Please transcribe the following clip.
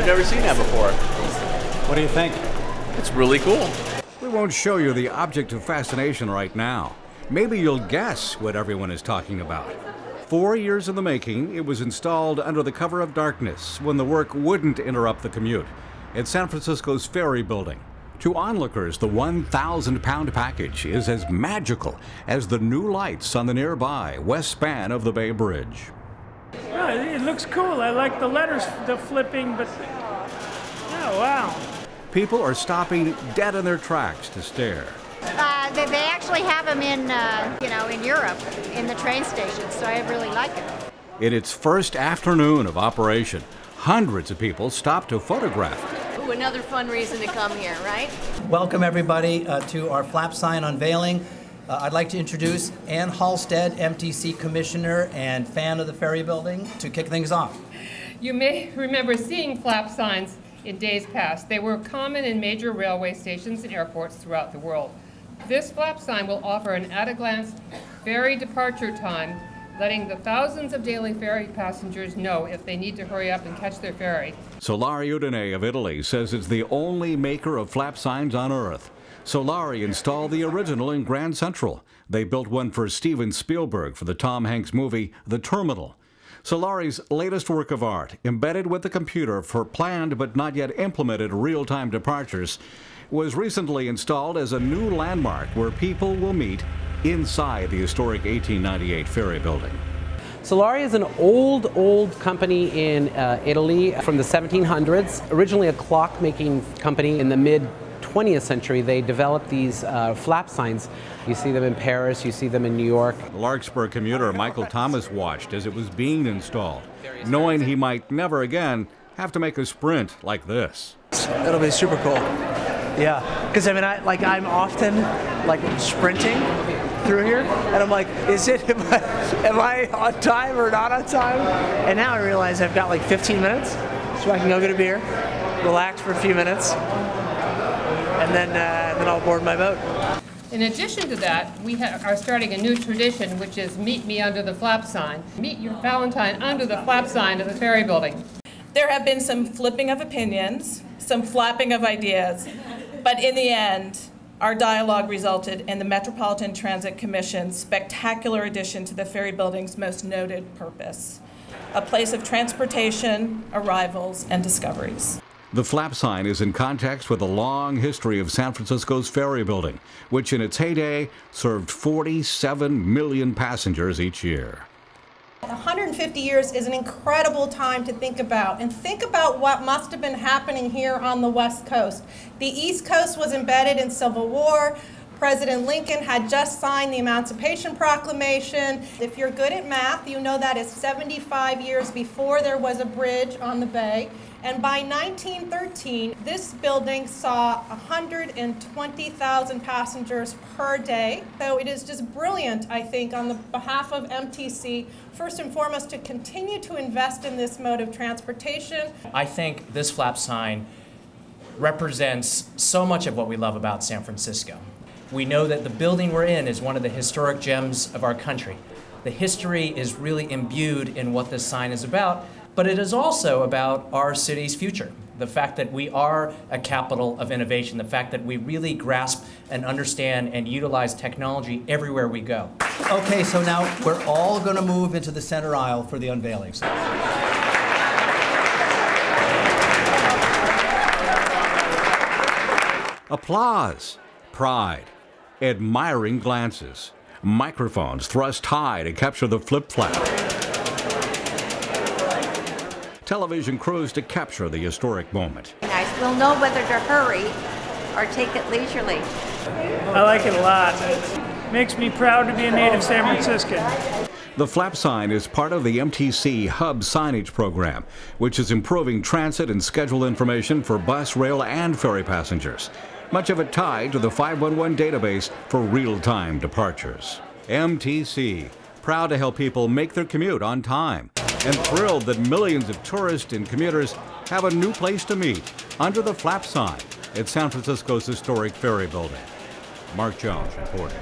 I've never seen that before. What do you think? It's really cool. We won't show you the object of fascination right now. Maybe you'll guess what everyone is talking about. 4 years in the making, it was installed under the cover of darkness when the work wouldn't interrupt the commute at San Francisco's Ferry Building. To onlookers, the 1,000-pound package is as magical as the new lights on the nearby west span of the Bay Bridge. Oh, it looks cool. I like the letters, the flipping, but oh wow. People are stopping dead in their tracks to stare. They actually have them in Europe, in the train stations, so I really like it. In its first afternoon of operation, hundreds of people stopped to photograph. Ooh, another fun reason to come here, right? Welcome everybody to our flap sign unveiling. I'd like to introduce Ann Halstead, MTC Commissioner and fan of the Ferry Building, to kick things off. You may remember seeing flap signs in days past. They were common in major railway stations and airports throughout the world. This flap sign will offer an at-a-glance ferry departure time, letting the thousands of daily ferry passengers know if they need to hurry up and catch their ferry. Solari Udine of Italy says it's the only maker of flap signs on Earth. Solari installed the original in Grand Central. They built one for Steven Spielberg for the Tom Hanks movie The Terminal. Solari's latest work of art, embedded with the computer for planned but not yet implemented real-time departures, was recently installed as a new landmark where people will meet inside the historic 1898 Ferry Building. Solari is an old company in Italy from the 1700s. Originally a clock-making company in the mid-20th century. They developed these flap signs. You see them in Paris, you see them in New York. Larkspur commuter Michael Thomas watched as it was being installed, knowing he might never again have to make a sprint like this. It'll be super cool. Yeah, because I mean, I'm often sprinting through here, and I'm like, am I on time or not on time? And now I realize I've got like 15 minutes, so I can go get a beer, relax for a few minutes, and then I'll board my boat. In addition to that, we are starting a new tradition, which is meet me under the flap sign. Meet your Valentine under the flap sign at the Ferry Building. There have been some flipping of opinions, some flapping of ideas, but in the end, our dialogue resulted in the Metropolitan Transit Commission's spectacular addition to the Ferry Building's most noted purpose, a place of transportation, arrivals, and discoveries. The flap sign is in context with a long history of San Francisco's Ferry Building, which in its heyday served 47 million passengers each year. 150 years is an incredible time to think about, and think about what must have been happening here on the West Coast. The East Coast was embedded in Civil War. President Lincoln had just signed the Emancipation Proclamation. If you're good at math, you know that is 75 years before there was a bridge on the bay. And by 1913, this building saw 120,000 passengers per day. So it is just brilliant, I think, on the behalf of MTC, first and foremost, to continue to invest in this mode of transportation. I think this flap sign represents so much of what we love about San Francisco. We know that the building we're in is one of the historic gems of our country. The history is really imbued in what this sign is about, but it is also about our city's future. The fact that we are a capital of innovation, the fact that we really grasp and understand and utilize technology everywhere we go. Okay, so now we're all going to move into the center aisle for the unveiling. Applause, pride, admiring glances, microphones thrust high to capture the flip-flap. Television crews to capture the historic moment. We'll know whether to hurry or take it leisurely. I like it a lot. It makes me proud to be a native San Franciscan. The flap sign is part of the MTC Hub signage program, which is improving transit and schedule information for bus, rail, and ferry passengers. Much of it tied to the 511 database for real-time departures. MTC, proud to help people make their commute on time, and thrilled that millions of tourists and commuters have a new place to meet under the flap sign at San Francisco's historic Ferry Building. Mark Jones reporting.